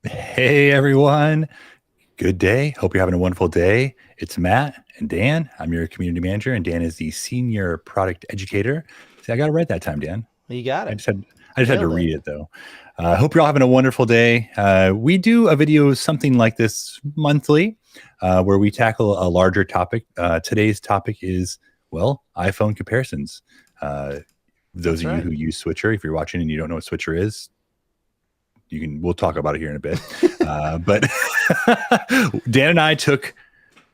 Hey everyone, good day. Hope you're having a wonderful day. It's Matt and Dan. I'm your community manager, and Dan is the senior product educator. See, I got it right that time, Dan. You got I it. just had I just had to Nailed it. read it though. I hope you're all having a wonderful day. We do a video something like this monthly, where we tackle a larger topic. Today's topic is iPhone comparisons. Those That's of you right. who use Switcher, if you're watching and you don't know what Switcher is, we'll talk about it here in a bit. But Dan and I took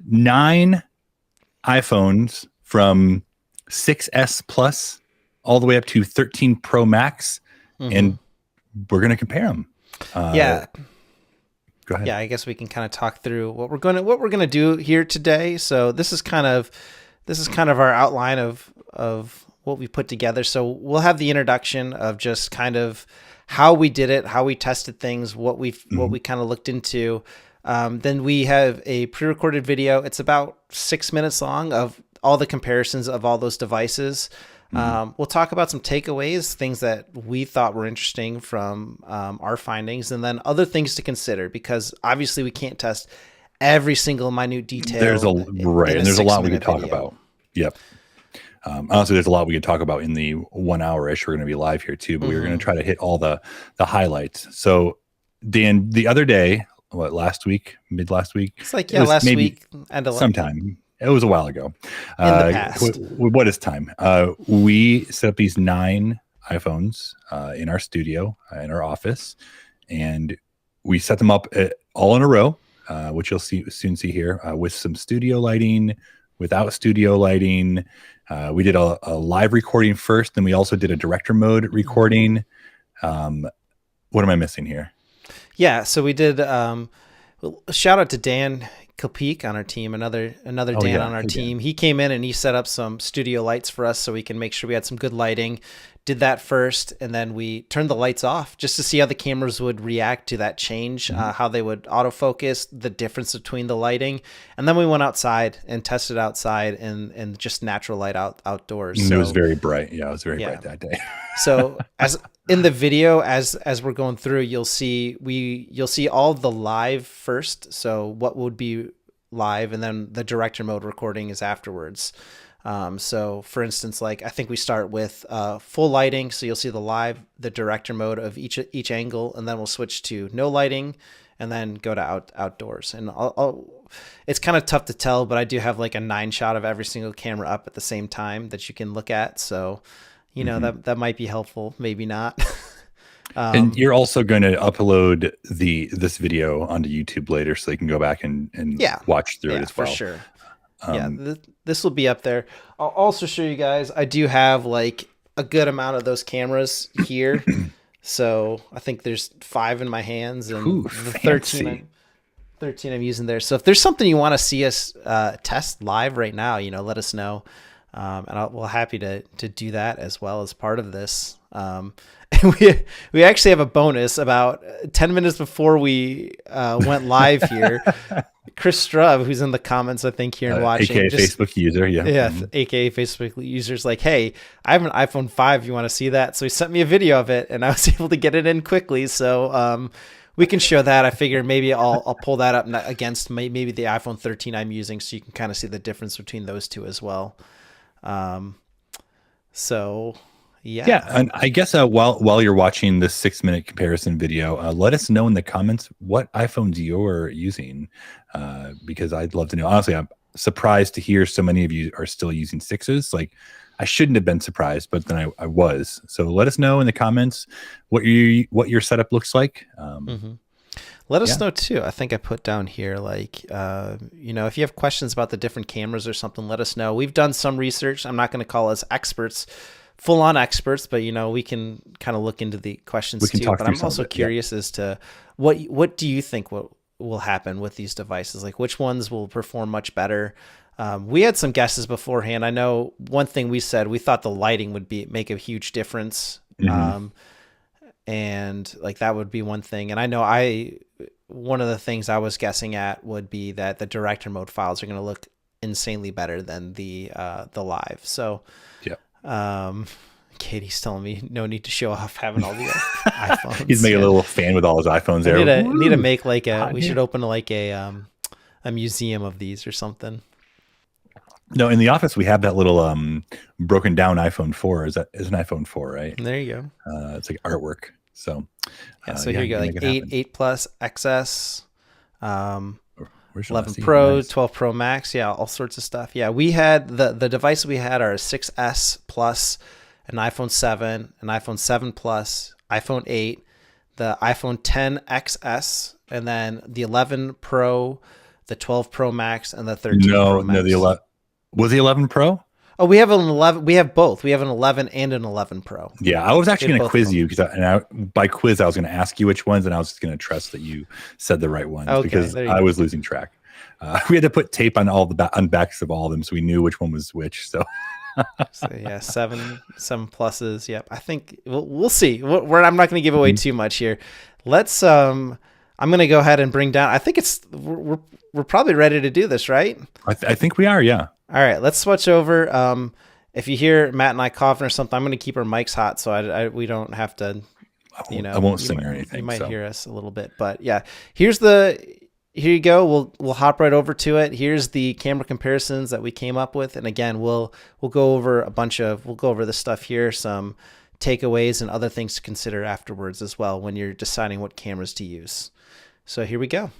9 iPhones from 6S Plus all the way up to 13 Pro Max, Mm-hmm. and we're going to compare them. Yeah. Go ahead. Yeah. I guess we can kind of talk through what we're gonna do here today. So this is kind of our outline of what we put together. So we'll have the introduction of just kind of how we did it, how we tested things, what we kind of looked into. Then we have a pre-recorded video. It's about 6 minutes long of all the comparisons of all those devices. We'll talk about some takeaways, things that we thought were interesting from our findings, and then other things to consider because obviously we can't test every single minute There's detail in a there's a lot we could 6 minute talk video. about. Yep. Honestly, there's a lot we could talk about in the 1 hour ish. We're going to be live here too, but we're going to Mm-hmm. try to hit all the highlights. So, Dan, the other day, last week, mid last week, It's like, it yeah, was last maybe week and sometime. It was a while ago. in the past. What is time? We set up these 9 iPhones in our studio, in our office, and we set them up all in a row, which you'll soon see here, with some studio lighting, without studio lighting. We did a live recording first, then we also did a director mode recording. What am I missing here? Yeah, so we did. Shout out to Dan Kopik on our team, another Oh Dan yeah, on our hey team. Dan. He came in and he set up some studio lights for us so we can make sure we had some good lighting. Did that first, and then we turned the lights off just to see how the cameras would react to that change, Mhm. how they would autofocus, the difference between the lighting, and then we went outside and tested outside and just natural light outdoors. It was So very bright. Yeah, it was very yeah, bright that day. so as in the video, as we're going through, you'll see all of the live first. So what would be live, and then the director mode recording is afterwards. So for instance, like I think we start with full lighting, so you'll see the director mode of each angle, and then we'll switch to no lighting, and then go to outdoors. And it's kind of tough to tell, but I do have like a 9 shot of every single camera up at the same time that you can look at. So Mhm. that might be helpful, maybe not. And um, you're also going to upload this video onto YouTube later, so they can go back and yeah, watch through it yeah, as for well. sure. Yeah, Um, this will be up there. I'll also show you guys. I do have like a good amount of those cameras here. So I think there's 5 in my hands, and the fancy. 13 I'm using there. So if there's something you want to see us test live right now, let us know. And we're happy to do that as well as part of this. And we actually have a bonus about 10 minutes before we went live here. Chris Strub, who's in the comments, I think, here and watching, AKA just Facebook user. Yeah. yeah, Mhm. aka Facebook users, like, hey, I have an iPhone 5. You want to see that? So he sent me a video of it, and I was able to get it in quickly. So we can show that. I figured maybe I'll pull that up against maybe the iPhone 13 I'm using, so you can kind of see the difference between those two as well. Um, so Yeah, yeah. and I guess while you're watching this 6 minute comparison video, let us know in the comments what iPhones you're using, because I'd love to know. Honestly, I'm surprised to hear so many of you are still using 6s. Like, I shouldn't have been surprised, but then I was. So let us know in the comments what your setup looks like. hmm Let us Yeah. know too. I think I put down here, like, if you have questions about the different cameras or something, let us know. We've done some research. I'm not going to call us experts, full on experts, but we can kind of look into the We questions can too. talk But through I'm some of also it. Yeah. curious as to what do you think will happen with these devices? Like, which ones will perform much better? We had some guesses beforehand. I know one thing we said, we thought the lighting would make a huge difference. Mhm. And like that would be one thing. And I know one of the things I was guessing at would be that the director mode files are going to look insanely better than the live. So Yeah. um Katie's telling me no need to show off having all the iPhones. He's making a little fan with all his iPhones there. Need to make like a. Hot We should open like a museum of these or something. No, in the office we have that little broken down iPhone 4. Is an iPhone 4, right? There you go. It's like artwork. So so here you go, like 8 Plus XS, Where's 11 Pro, 12 Pro Max, all sorts of stuff. Yeah, we had the devices we had are a 6S Plus, an iPhone 7, an iPhone 7 Plus, iPhone 8, the iPhone 10 XS, and then the 11 Pro, the 12 Pro Max, and the 13 Pro Max. No, the 11 was the 11 Pro. Oh, we have an 11. We have both. We have an 11 and an 11 Pro. Yeah, I was actually going to quiz you by quiz I was going to ask you which ones, and I was just going to trust that you said the right ones because I was losing track. We had to put tape on all the on backs of all of them, so we knew which one was which. So, yeah, 7 pluses. Yep, I think we'll see. I'm not going to give away too much here. Let's. I'm going to go ahead and bring down. I think we're probably ready to do this, right? I think we are. Yeah. All right, let's switch over. If you hear Matt and I coughing or something, I'm going to keep our mics hot so we don't have to, I won't sing or anything. You might hear us a little bit, but yeah, here you go. We'll hop right over to it. Here's the camera comparisons that we came up with. And again, we'll go over we'll go over this stuff here, some takeaways and other things to consider afterwards as well when you're deciding what cameras to use. So here we go.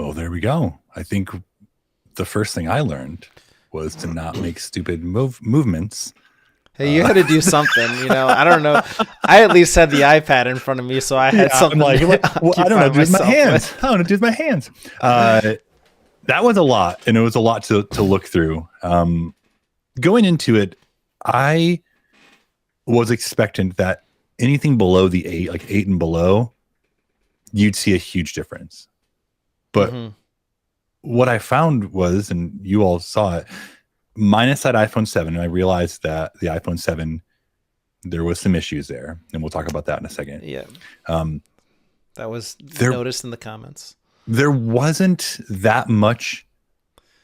Well, there we go. I think the first thing I learned was to not make stupid movements. Hey, you had to do something, I don't know. I at least had the iPad in front of me, so I had Yeah, I'm something like, to well, I don't know, occupy do with my myself hands. with. I don't know, do with my hands. That was a lot, and it was a lot to look through. Going into it, I was expectant that anything below the 8, like 8 and below, you'd see a huge difference. But what I found was, and you all saw it, minus that iPhone 7, and I realized that the iPhone 7, there was some issues there, and we'll talk about that in a second. Yeah. That was noticed in the comments. There wasn't that much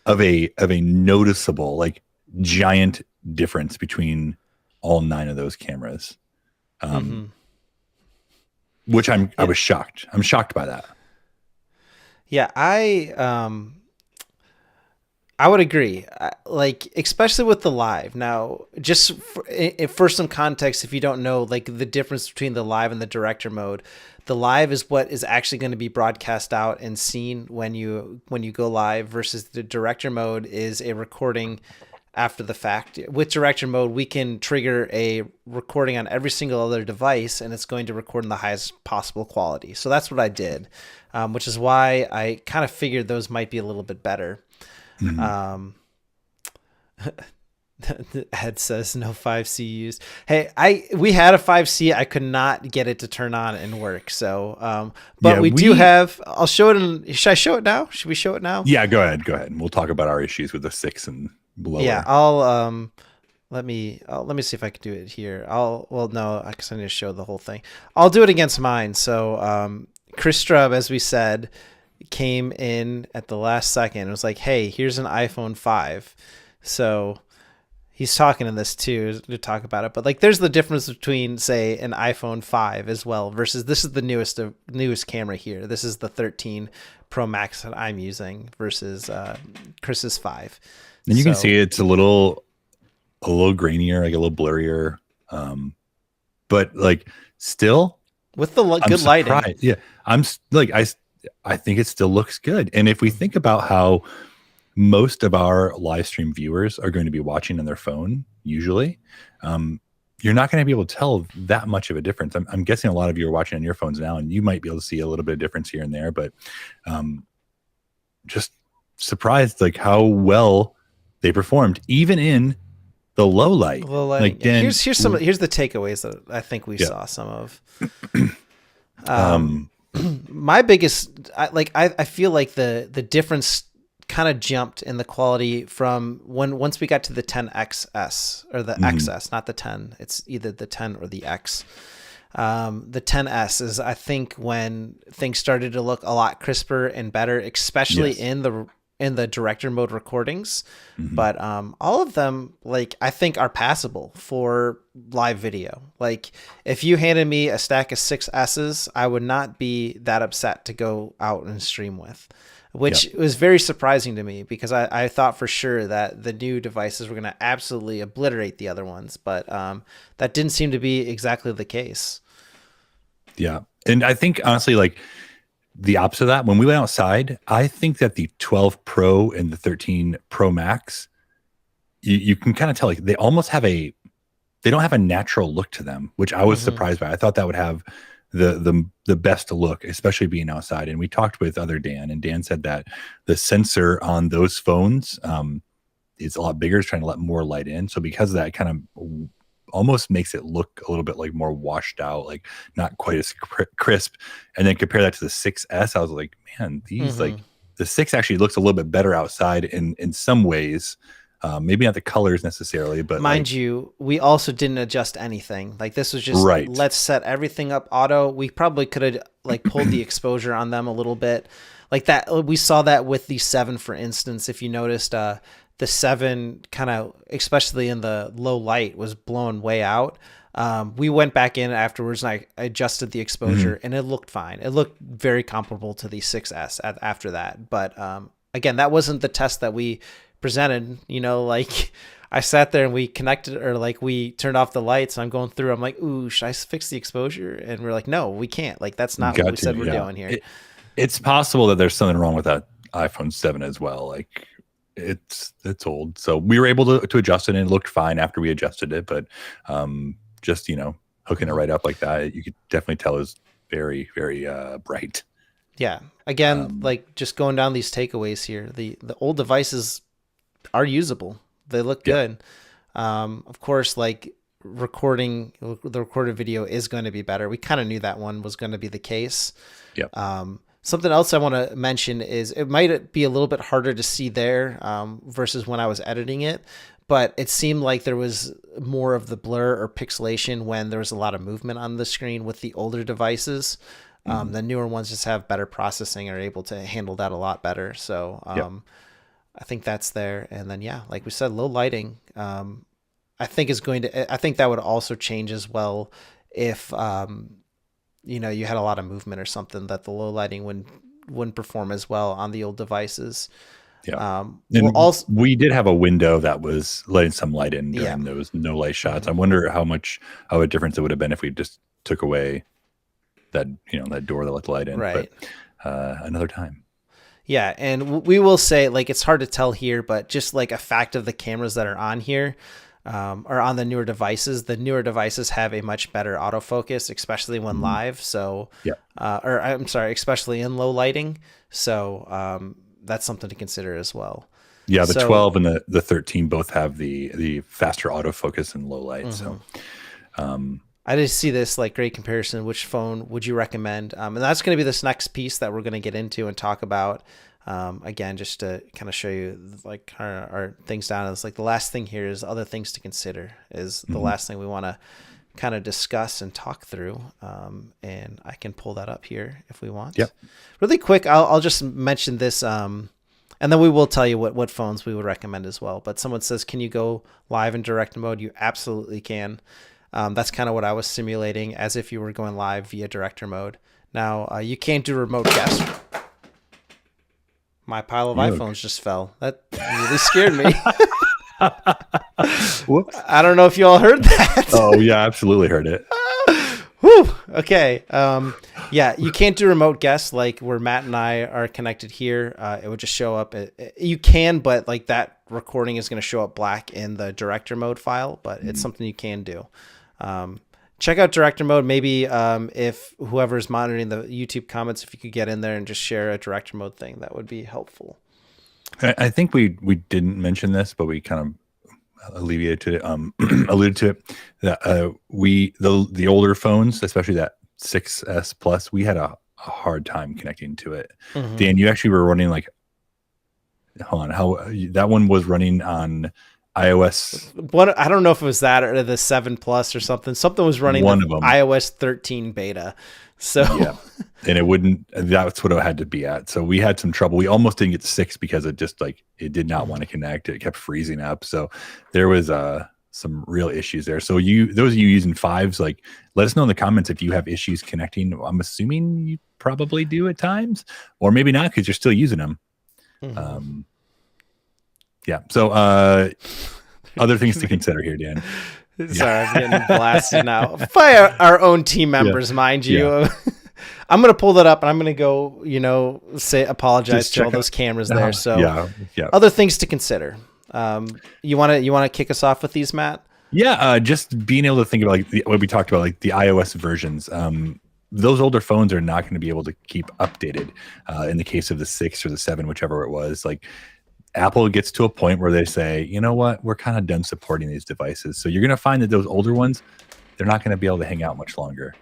of a noticeable, like, giant difference between all 9 of those cameras. Which I was shocked. I'm shocked by that. Yeah, I would agree. Like, especially with the live. Now, just for some context, if you don't know, like, the difference between the live and the director mode, the live is what is actually going to be broadcast out and seen when you go live, versus the director mode is a recording after the fact. With director mode, we can trigger a recording on every single other device, and it's going to record in the highest possible quality. So that's what I did, which is why I kind of figured those might be a little bit better. Ed says no 5C used. Hey, we had a 5C. I could not get it to turn on and work. So, but Yeah, we do have. I'll show it. Should I show it now? Should we show it now? Yeah, go ahead. We'll talk about our issues with the 6 and below. Yeah, I'll let me see if I can do it here. No, I guess I need to show the whole thing. I'll do it against mine. So, Chris Strub, as we said, came in at the last second. It was like, hey, here's an iPhone 5. So he's talking in this too, to talk about it. But, like, there's the difference between, say, an iPhone 5 as well versus this is the newest camera here. This is the 13 Pro Max that I'm using versus Chris's 5. And you can see it's a little grainier, like a little blurrier. But, like, still with the good lighting. Yeah. I'm like, I think it still looks good. And if we think about how most of our live stream viewers are going to be watching on their phone, usually, you're not going to be able to tell that much of a difference. I'm guessing a lot of you are watching on your phones now, and you might be able to see a little bit of difference here and there, but just surprised, like, how well they performed, even in the low light. Like, Dan, here's the takeaways that I think we saw some of. My biggest, I feel like the difference kind of jumped in the quality from once we got to the 10XS or the XS, not the 10. It's either the 10 or the X. The 10S is, I think, when things started to look a lot crisper and better, especially in the director mode recordings. But all of them, like, I think are passable for live video. Like, if you handed me a stack of 6S's, I would not be that upset to go out and stream with, which was very surprising to me, because I thought for sure that the new devices were going to absolutely obliterate the other ones. But that didn't seem to be exactly the case. Yeah. And I think, honestly, like, the opposite of that, when we went outside, I think that the 12 Pro and the 13 Pro Max, you can kind of tell, like, they almost have they don't have a natural look to them, which I was surprised by. I thought that would have the best look, especially being outside. And we talked with other Dan, and Dan said that the sensor on those phones is a lot bigger, it's trying to let more light in. So because of that, it kind of almost makes it look a little bit like more washed out, like not quite as crisp. And then compare that to the 6S, I was like, man, these like the 6 actually looks a little bit better outside in some ways. Maybe not the colors necessarily, but mind you, we also didn't adjust anything. Like, this was just let's set everything up auto. We probably could have, like, pulled the exposure on them a little bit, like that. We saw that with the 7, for instance. If you noticed, the 7 kind of, especially in the low light, was blown way out. We went back in afterwards and I adjusted the exposure and it looked fine. It looked very comparable to the 6S after that. But again, that wasn't the test that we presented. Like, I sat there and we connected, or like we turned off the lights, and I'm going through, I'm like, ooh, should I fix the exposure? And we're like, no, we can't. Like, that's not what we said we're doing here. It's possible that there's something wrong with that iPhone 7 as well. Like it's old, so we were able to adjust it, and it looked fine after we adjusted it. But just hooking it right up like that, you could definitely tell is very very bright. Yeah. Again, Um, like just going down these takeaways here, the old devices are usable. They look yeah, good. Of course, like the recorded video is going to be better. We kind of knew that one was going to be the case. yeah. Something else I want to mention is it might be a little bit harder to see there versus when I was editing it, but it seemed like there was more of the blur or pixelation when there was a lot of movement on the screen with the older devices. Mhm. The newer ones just have better processing, are able to handle that a lot better. So Yep. I think that's there. And then, yeah, like we said, low lighting, I think is going to, I think that would also change as well if, you had a lot of movement or something, that the low lighting wouldn't perform as well on the old devices. Yeah. We'll And also, we did have a window that was letting some light in yeah. during those no light shots. I wonder how much of a difference it would have been if we just took away that that door that let the light in. Right. But another time. Yeah. And we will say, like, it's hard to tell here, but just like a fact of the cameras that are on here, or on the newer devices have a much better autofocus, especially when Mhm. live. So, Yeah. or I'm sorry, especially in low lighting. So, that's something to consider as well. Yeah, the So, 12 and the 13 both have the faster autofocus and low light. So um I did see this like great comparison. Which phone would you recommend? And that's going to be this next piece that we're going to get into and talk about. Again, just to kind of show you like our things down. It's like the last thing here is other things to consider is the mhm. last thing we want to kind of discuss and talk through. And I can pull that up here if we want. Yep. Really quick, I'll just mention this. And then we will tell you what phones we would recommend as well. But someone says, can you go live in direct mode? You absolutely can. That's kind of what I was simulating, as if you were going live via director mode. Now, you can't do remote guest. My pile of You iPhones just fell. That really scared me. Whoops. I don't know if you all heard that. Oh yeah, absolutely heard it. Whew. Okay. Yeah, you can't do remote guests like where Matt and I are connected here. It would just show up. You can, but like that recording is going to show up black in the director mode file, but it's something you can do. Check out director mode. Maybe if whoever's monitoring the YouTube comments, if you could get in there and just share a director mode thing, that would be helpful. I think we didn't mention this, but we kind of alluded to it. Alluded to it that the older phones, especially that 6S Plus, we had a hard time connecting to it. Mm-hmm. Dan, you actually were running like, hold on, how that one was running on iOS. I don't know if it was that or the 7 Plus or something. Something was running One the of them. iOS 13 beta. So Yeah, and it wouldn't. That's what it had to be at. So we had some trouble. We almost didn't get 6 because it just like it did not want to connect. It kept freezing up. So there was some real issues there. So those of you using 5s, like let us know in the comments if you have issues connecting. I'm assuming you probably do at times, or maybe not because you're still using them. Mm-hmm. Yeah. So other things to consider here, Dan. Sorry, I'm getting blasted now by our own team members, mind you. Yeah. I'm gonna pull that up and I'm gonna go, apologize Just to all check those cameras there. So yeah. other things to consider. You wanna kick us off with these, Matt? Yeah, just being able to think about like what we talked about, like the iOS versions. Those older phones are not going to be able to keep updated. In the case of the 6 or the 7, whichever it was, like Apple gets to a point where they say, you know what, we're kind of done supporting these devices. So you're going to find that those older ones, they're not going to be able to hang out much longer,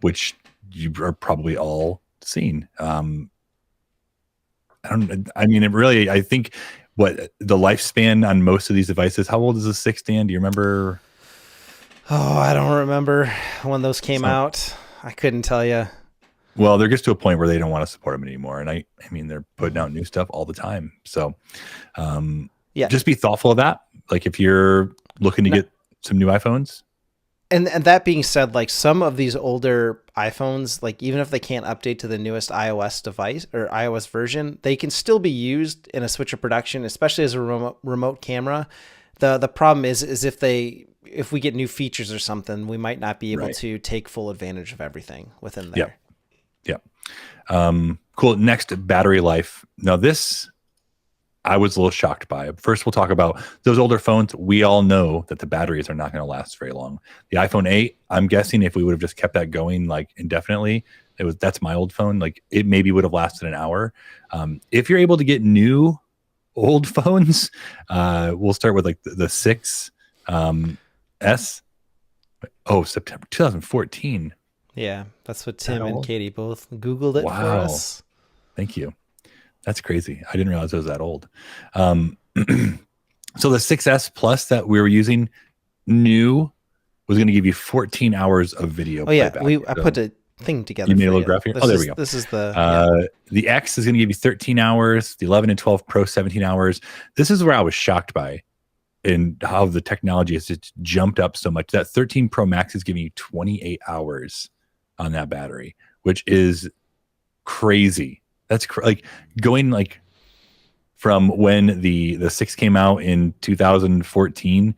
which you are probably all seeing. I think what the lifespan on most of these devices, how old is the 6, Dan? Do you remember? Oh, I don't remember when those came out. I couldn't tell you. Well, there gets to a point where they don't want to support them anymore. And I mean, they're putting out new stuff all the time. So just be thoughtful of that. Like if you're looking to get some new iPhones. And that being said, like some of these older iPhones, like even if they can't update to the newest iOS device or iOS version, they can still be used in a switch of production, especially as a remote camera. The problem is if we get new features or something, we might not be able to take full advantage of everything within there. Yeah. Cool. Next, battery life. Now this I was a little shocked by. First, we'll talk about those older phones. We all know that the batteries are not going to last very long. The iPhone 8, I'm guessing if we would have just kept that going like indefinitely, that's my old phone. Like it maybe would have lasted an hour. If you're able to get new old phones, we'll start with like the 6 S. Oh, September 2014. Yeah, that's what That Tim and old? Katie both Googled it for Wow. us. Thank you. That's crazy. I didn't realize it was that old. So the 6S Plus that we were using new was going to give you 14 hours of video Oh yeah, playback. I So put a thing together you made a for little you. graph here. Oh, there we go. This is the yeah. The X is going to give you 13 hours. The 11 and 12 Pro 17 hours. This is where I was shocked by and how the technology has just jumped up so much. That 13 Pro Max is giving you 28 hours on that battery, which is crazy. That's like going like from when the 6 came out in 2014,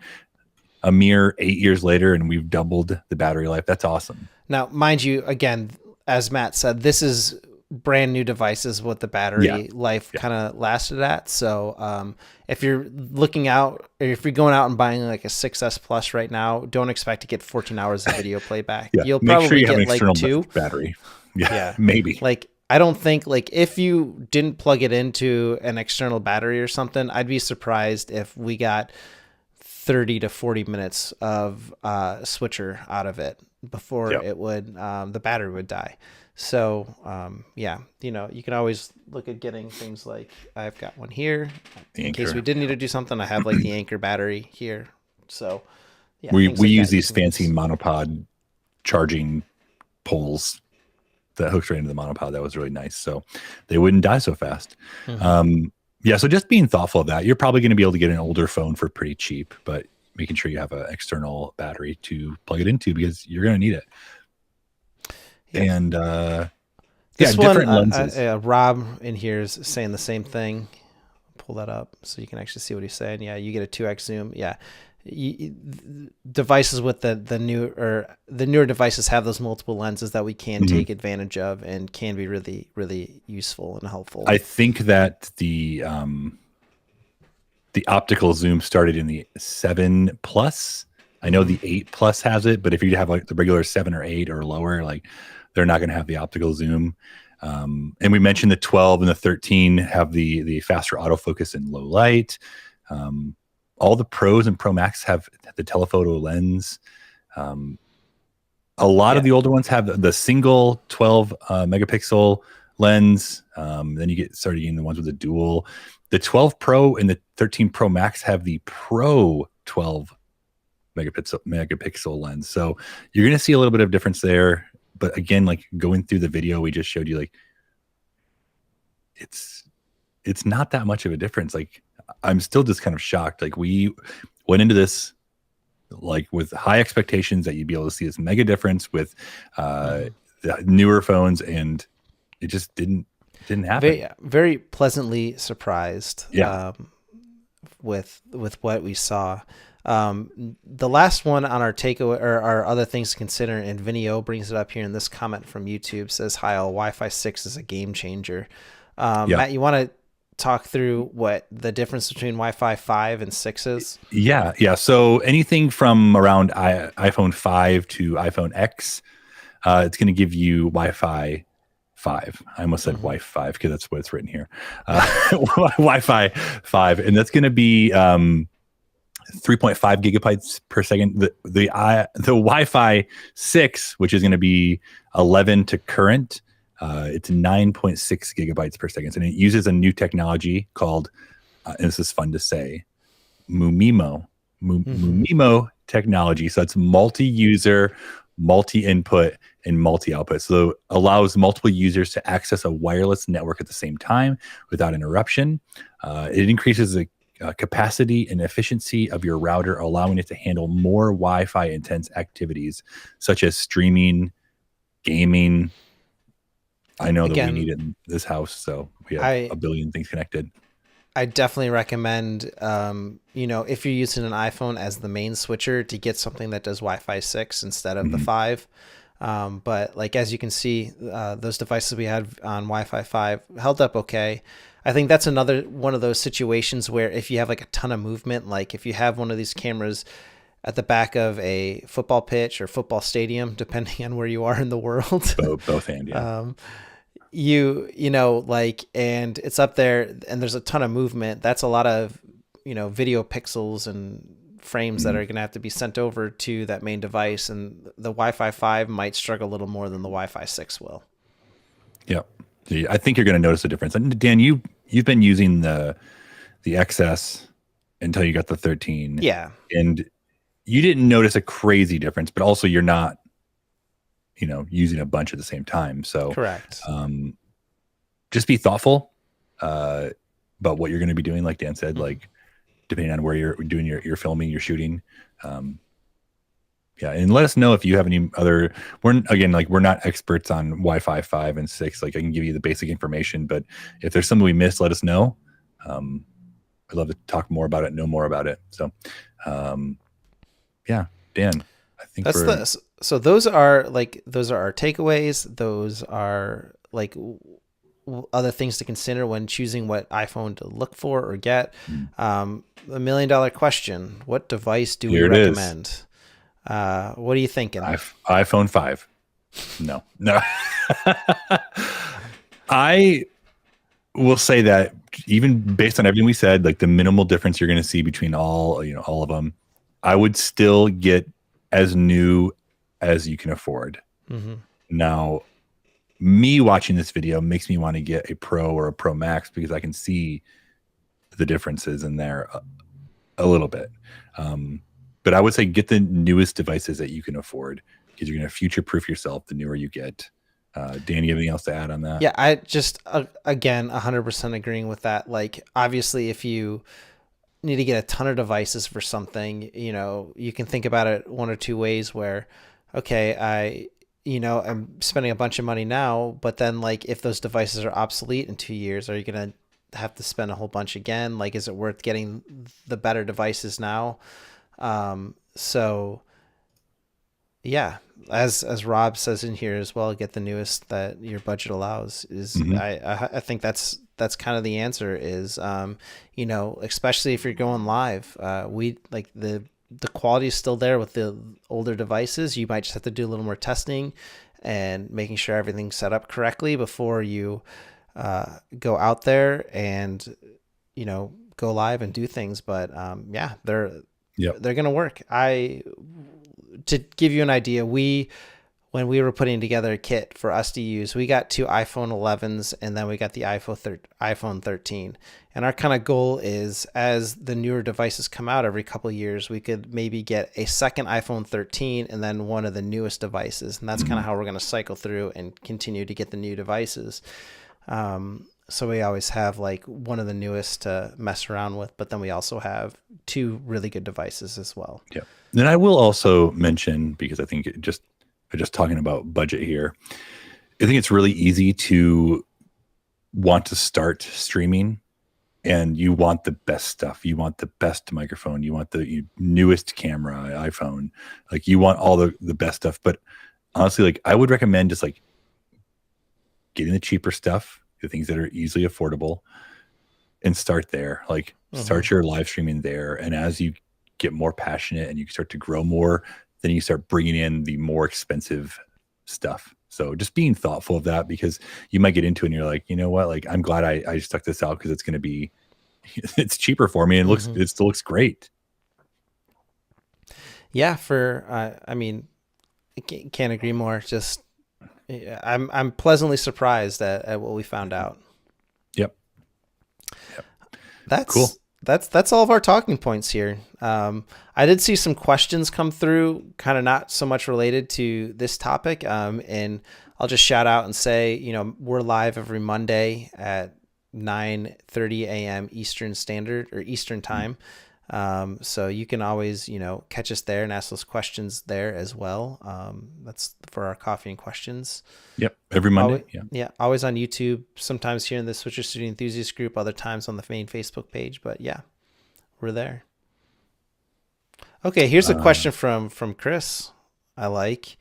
a mere 8 years later, and we've doubled the battery life. That's awesome. Now, mind you, again, as Matt said, this is brand new devices what the battery life kind of lasted at. So if you're looking out, or if you're going out and buying like a 6S Plus right now, don't expect to get 14 hours of video playback. You'll Make probably sure you get have an external like 2 battery. Yeah. Maybe. Like I don't think like if you didn't plug it into an external battery or something, I'd be surprised if we got 30 to 40 minutes of switcher out of it before it would the battery would die. So yeah, you know, you can always look at getting things like I've got one here in case we did need to do something. I have like the Anchor battery here. So yeah, we like use these fancy monopod charging poles that hooks right into the monopod. That was really nice. So they wouldn't die so fast. Yeah. So just being thoughtful of that. You're probably going to be able to get an older phone for pretty cheap, but making sure you have an external battery to plug it into because you're going to need it. And this different one, lenses. Rob in here is saying the same thing. Pull that up so you can actually see what he's saying. Yeah, you get a 2x zoom. Yeah, devices with the newer devices have those multiple lenses that we can take advantage of and can be really, really useful and helpful. I think that the optical zoom started in the 7 Plus. I know the 8 Plus has it, but if you have like the regular 7 or 8 or lower, like they're not going to have the optical zoom. And we mentioned the 12 and the 13 have the faster autofocus in low light. All the Pros and Pro Max have the telephoto lens. A lot of the older ones have the single 12 megapixel lens. Then you get started getting the ones with the dual. The 12 Pro and the 13 Pro Max have the Pro 12 megapixel lens. So you're going to see a little bit of difference there. But again, like going through the video we just showed you, like it's not that much of a difference. Like I'm still just kind of shocked. Like we went into this like with high expectations that you'd be able to see this mega difference with the newer phones, and it just didn't happen. Very, very pleasantly surprised with what we saw. The last one on our takeaway or our other things to consider, and Vinio brings it up here in this comment from YouTube, says, "Hi, all, Wi-Fi 6 is a game changer." Matt, you want to talk through what the difference between Wi-Fi 5 and 6 is? Yeah. So anything from around iPhone 5 to iPhone X, it's going to give you Wi-Fi 5. I almost said Wi-Fi 5 because that's what it's written here. Wi-Fi 5, and that's going to be 3.5 gigabytes per second. The Wi-Fi 6, which is going to be 11 to current, it's 9.6 gigabytes per second, and it uses a new technology called, and this is fun to say, MUMIMO technology. So it's multi-user, multi-input, and multi-output. So it allows multiple users to access a wireless network at the same time without interruption. It increases the capacity and efficiency of your router, allowing it to handle more Wi-Fi intense activities such as streaming, gaming. I know that we need it in this house, so we have a billion things connected. I definitely recommend, if you're using an iPhone as the main switcher, to get something that does Wi-Fi 6 instead of the 5. But like, as you can see, those devices we had on Wi-Fi 5 held up okay. I think that's another one of those situations where if you have like a ton of movement, like if you have one of these cameras at the back of a football pitch or football stadium, depending on where you are in the world, Both hand, yeah. you know, like, and it's up there and there's a ton of movement. That's a lot of, video pixels and frames that Mhm. are going to have to be sent over to that main device, and the Wi-Fi 5 might struggle a little more than the Wi-Fi 6 will. Yep. Yeah, I think you're going to notice a difference. And Dan, you've been using the XS until you got the 13, Yeah, and you didn't notice a crazy difference, but also you're not, using a bunch at the same time. So correct. um, just be thoughtful about what you're going to be doing. Like Dan said, Mhm. like depending on where you're doing your filming, your shooting. Um, yeah, and let us know if you have any other. We're not experts on Wi-Fi 5 and 6. Like I can give you the basic information, but if there's something we missed, let us know. Um, I'd love to talk more about it, know more about it. So, um, yeah, Dan, I think That's we're the so those are our takeaways. Those are like other things to consider when choosing what iPhone to look for or get. $1 million question: what device do we here. It is recommend? What are you thinking? iPhone 5. No. I will say that even based on everything we said, like the minimal difference you're going to see between all of them, I would still get as new as you can afford. Mm-hmm. Now, me watching this video makes me want to get a Pro or a Pro Max because I can see the differences in there a little bit. But I would say get the newest devices that you can afford because you're going to future proof yourself the newer you get. Dan, you have anything else to add on that? Yeah, I just again 100% agreeing with that. Like, obviously, if you need to get a ton of devices for something, you can think about it one or two ways where, okay, I'm spending a bunch of money now, but then like if those devices are obsolete in 2 years, are you going to have to spend a whole bunch again? Like, is it worth getting the better devices now? So yeah, as Rob says in here as well, get the newest that your budget allows. Is Mm-hmm. I think that's kind of the answer. Is especially if you're going live, we like the quality is still there with the older devices. You might just have to do a little more testing and making sure everything's set up correctly before you go out there and go live and do things. But yeah, Yep. they're gonna work. To give you an idea, when we were putting together a kit for us to use, we got two iPhone 11s and then we got the iPhone 13. And our kind of goal is, as the newer devices come out every couple of years, we could maybe get a second iPhone 13 and then one of the newest devices. And that's kind of how we're going to cycle through and continue to get the new devices. So we always have like one of the newest to mess around with, but then we also have two really good devices as well. Yeah. Then I will also mention, because I think just talking about budget here, I think it's really easy to want to start streaming and you want the best stuff. You want the best microphone. You want the newest camera, iPhone. Like you want all the best stuff. But honestly, like I would recommend just like getting the cheaper stuff, the things that are easily affordable, and start there. Like Mm-hmm. start your live streaming there. And as you get more passionate and you start to grow more, then you start bringing in the more expensive stuff. So just being thoughtful of that, because you might get into it and you're like, you know what, like I'm glad I stuck this out because it's going to be, it's cheaper for me. And Mm-hmm. it still looks great. Yeah, I mean, I can't agree more. Just yeah, I'm pleasantly surprised at what we found out. Yep. Yep. Cool. That's all of our talking points here. I did see some questions come through, kind of not so much related to this topic. And I'll just shout out and say, we're live every Monday at 9:30 a.m. Eastern Standard or Eastern Time. So you can always, catch us there and ask those questions there as well. That's for our coffee and questions. Yep. Every Always, Monday. Yeah. yeah, always on YouTube. Sometimes here in the Switcher Studio Enthusiast group. Other times on the main Facebook page. But yeah, we're there. Okay, here's a Uh, question from Chris. I like.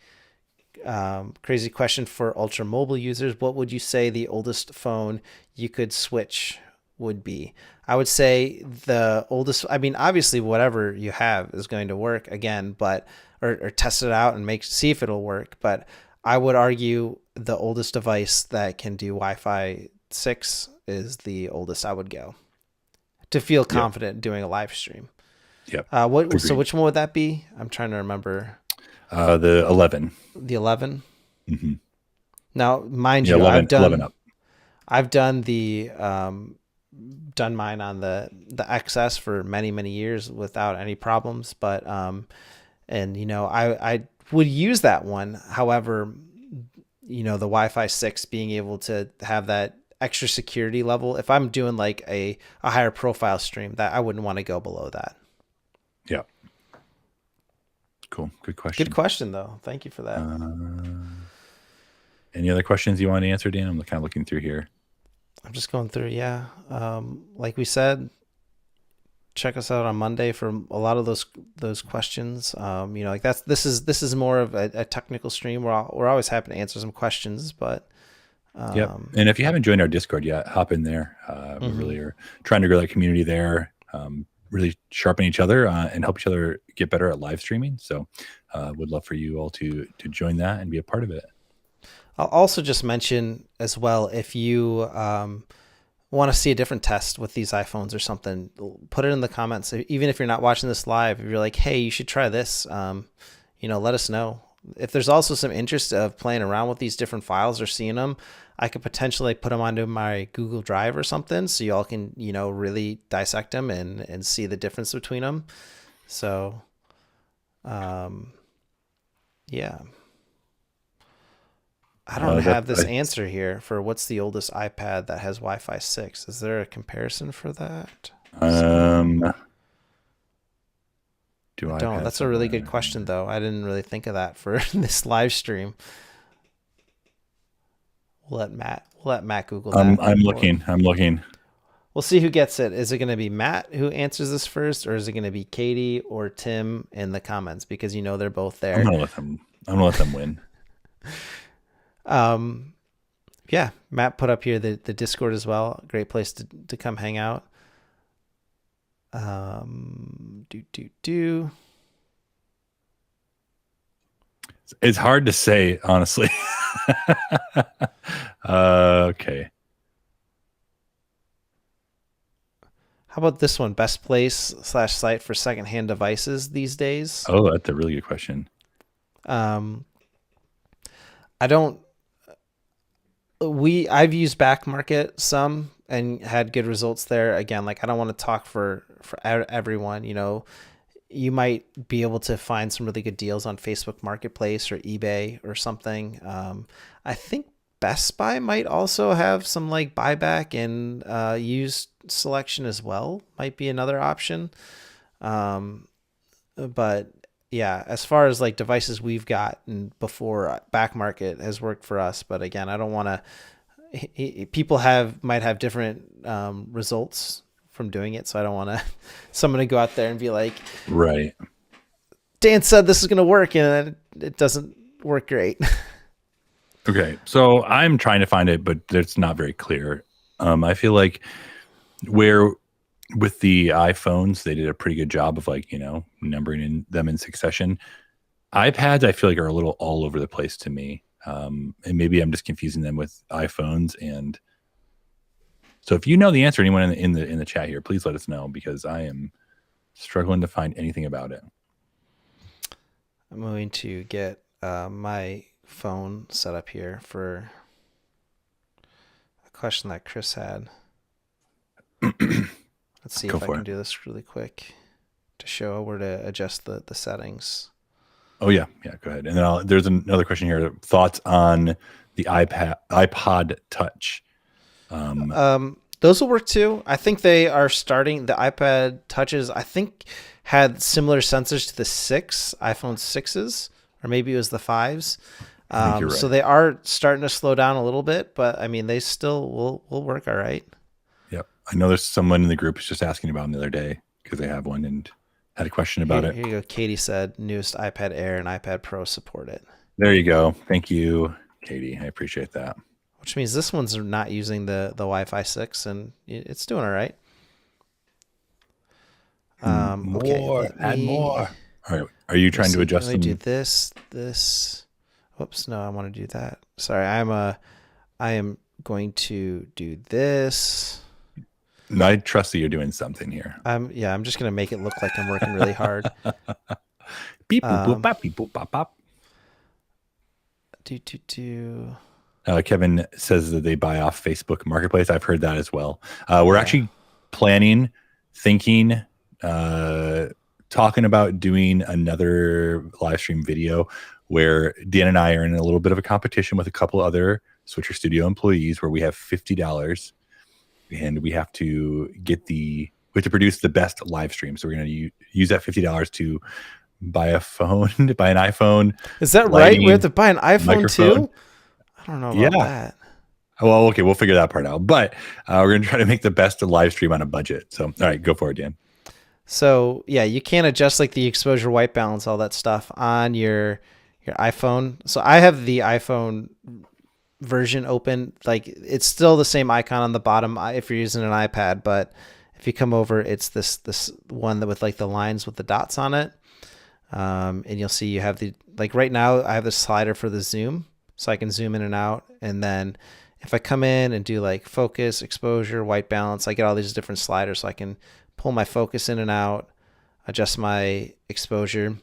Crazy question for ultra mobile users. What would you say the oldest phone you could switch would be? I would say the oldest, I mean, obviously whatever you have is going to work again, but, or test it out and see if it'll work. But I would argue the oldest device that can do Wi-Fi 6 is the oldest I would go to feel Yep. confident doing a live stream. Yep. So Agreed. which one would that be? I'm trying to remember. The 11. The 11. Mm-hmm. Now, mind Yeah, you, 11 up. I've done the done mine on the XS for many years without any problems, but and I would use that one. However, the Wi-Fi 6 being able to have that extra security level, if I'm doing like a higher profile stream, that I wouldn't want to go below that. Yeah. Cool. Good question. Good question though. Thank you for that. Any other questions you want to answer, Dan? I'm kind of looking through here. I'm just going through. Yeah. Like we said, check us out on Monday for a lot of those questions. Like this is more of a technical stream. We're always happy to answer some questions, but yep. And if you haven't joined our Discord yet, hop in there. We really are trying to grow that community there, really sharpen each other and help each other get better at live streaming. So would love for you all to join that and be a part of it. I'll also just mention as well, if you want to see a different test with these iPhones or something, put it in the comments. Even if you're not watching this live, if you're like, hey, you should try this, let us know. If there's also some interest of playing around with these different files or seeing them, I could potentially put them onto my Google Drive or something, so y'all can, really dissect them and see the difference between them. So, yeah. I don't have this answer here for what's the oldest iPad that has Wi-Fi 6. Is there a comparison for that? That's a really good question, though. I didn't really think of that for this live stream. We'll let Matt Google that. I'm looking. We'll see who gets it. Is it going to be Matt who answers this first, or is it going to be Katie or Tim in the comments? Because they're both there. I'm gonna let them win. Yeah, Matt put up here the Discord as well. Great place to come hang out. It's hard to say, honestly. Okay. How about this one? Best place / site for secondhand devices these days? Oh, that's a really good question. I've used Backmarket some and had good results there. Again, like I don't want to talk for everyone. You might be able to find some really good deals on Facebook Marketplace or eBay or something. I think Best Buy might also have some like buyback and used selection as well. Might be another option. But yeah, as far as like devices we've gotten before, Back Market has worked for us. But again, I don't want to. People might have different results from doing it, so I don't want someone to go out there and be like, right, Dan said this is going to work, and it doesn't work great. Okay, so I'm trying to find it, but it's not very clear. I feel like where with the iPhones, they did a pretty good job of numbering them in succession. iPads, I feel like are a little all over the place to me, and maybe I'm just confusing them with iPhones. And so, if you know the answer, anyone in the chat here, please let us know because I am struggling to find anything about it. I'm going to get my phone set up here for a question that Chris had. Let's see if I can do this really quick to show where to adjust the settings. Oh yeah, go ahead. And then there's another question here. Thoughts on the iPod Touch? Those will work too. I think they are starting. The iPad Touches, I think, had similar sensors to the iPhone 6s, or maybe it was the 5s. I think you're right. So they are starting to slow down a little bit, but I mean, they still will work all right. Yep. I know there's someone in the group who's just asking about them the other day because they have one and had a question about it. Here you go. Katie said newest iPad Air and iPad Pro support it. There you go. Thank you, Katie. I appreciate that. Which means this one's not using the Wi-Fi 6, and it's doing all right. Okay, let Add me. more. All right. Are you Let me trying to see. adjust Let me do some? this. Whoops, no, I want to do that. Sorry, I am going to do this. No, I trust that you're doing something here. I'm just gonna make it look like I'm working really hard. Beep boop boop bop beep boop bop bop. Do. Kevin says that they buy off Facebook Marketplace. I've heard that as well. We're actually planning, thinking, talking about doing another live stream video where Dan and I are in a little bit of a competition with a couple other Switcher Studio employees where we have $50 and we have to produce the best live stream. So we're going to use that $50 to buy a phone, buy an iPhone. Is that right? We have to buy an iPhone too? I don't know about that. Well, okay, we'll figure that part out. But we're going to try to make the best live stream on a budget. So, all right, go for it, Dan. So, yeah, you can't adjust like the exposure, white balance, all that stuff on your iPhone. So I have the iPhone version open. Like it's still the same icon on the bottom if you're using an iPad, but if you come over, it's this one that with like the lines with the dots on it. And you'll see you have like right now I have the slider for the zoom. So I can zoom in and out. And then if I come in and do like focus, exposure, white balance, I get all these different sliders. So I can pull my focus in and out, adjust my exposure.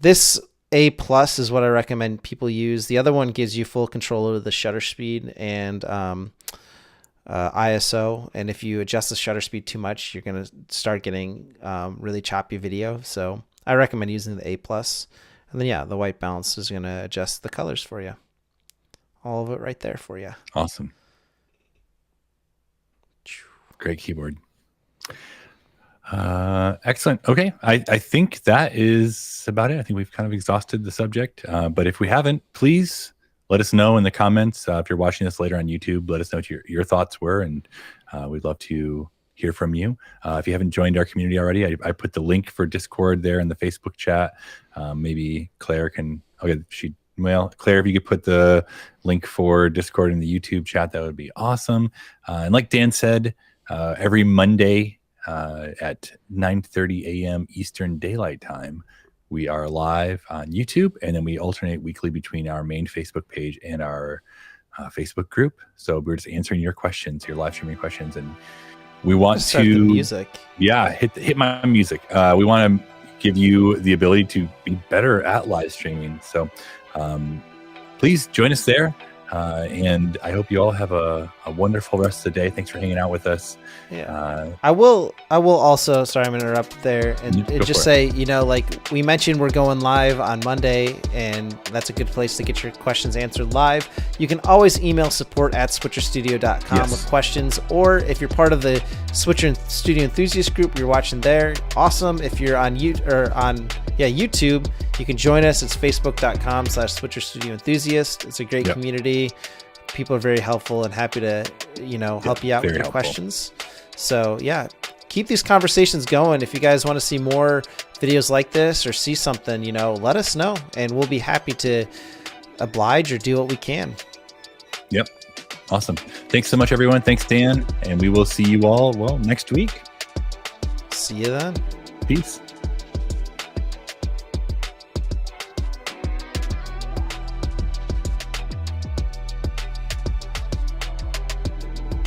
This A+ is what I recommend people use. The other one gives you full control over the shutter speed and ISO. And if you adjust the shutter speed too much, you're going to start getting really choppy video. So I recommend using the A+. And then, yeah, the white balance is going to adjust the colors for you. All of it right there for you. Awesome. Great keyboard. Excellent. Okay. I think that is about it. I think we've kind of exhausted the subject. But if we haven't, please let us know in the comments. If you're watching this later on YouTube, let us know what your thoughts were. And we'd love to hear from you. If you haven't joined our community already, I put the link for Discord there in the Facebook chat. Maybe Claire can, Claire, if you could put the link for Discord in the YouTube chat, that would be awesome. And like Dan said, every Monday at 9:30 a.m. Eastern Daylight Time, we are live on YouTube, and then we alternate weekly between our main Facebook page and our Facebook group. So we're just answering your questions, your live streaming questions, and we want Start the music. Yeah, hit my music. We want to give you the ability to be better at live streaming. So please join us there. And I hope you all have a wonderful rest of the day. Thanks for hanging out with us. Yeah. I will also, sorry, I'm going to interrupt there and just say, like we mentioned, we're going live on Monday, and that's a good place to get your questions answered live. You can always email support@switcherstudio.com with questions, or if you're part of the Switcher Studio Enthusiast group, you're watching there. Awesome. If you're on YouTube, you can join us. It's facebook.com/Switcher Studio Enthusiast. It's a great community. People are very helpful and happy to, help you out with your questions. So yeah, keep these conversations going. If you guys want to see more videos like this or see something, let us know, and we'll be happy to oblige or do what we can. Yep. Awesome. Thanks so much, everyone. Thanks, Dan. And we will see you all, next week. See you then. Peace.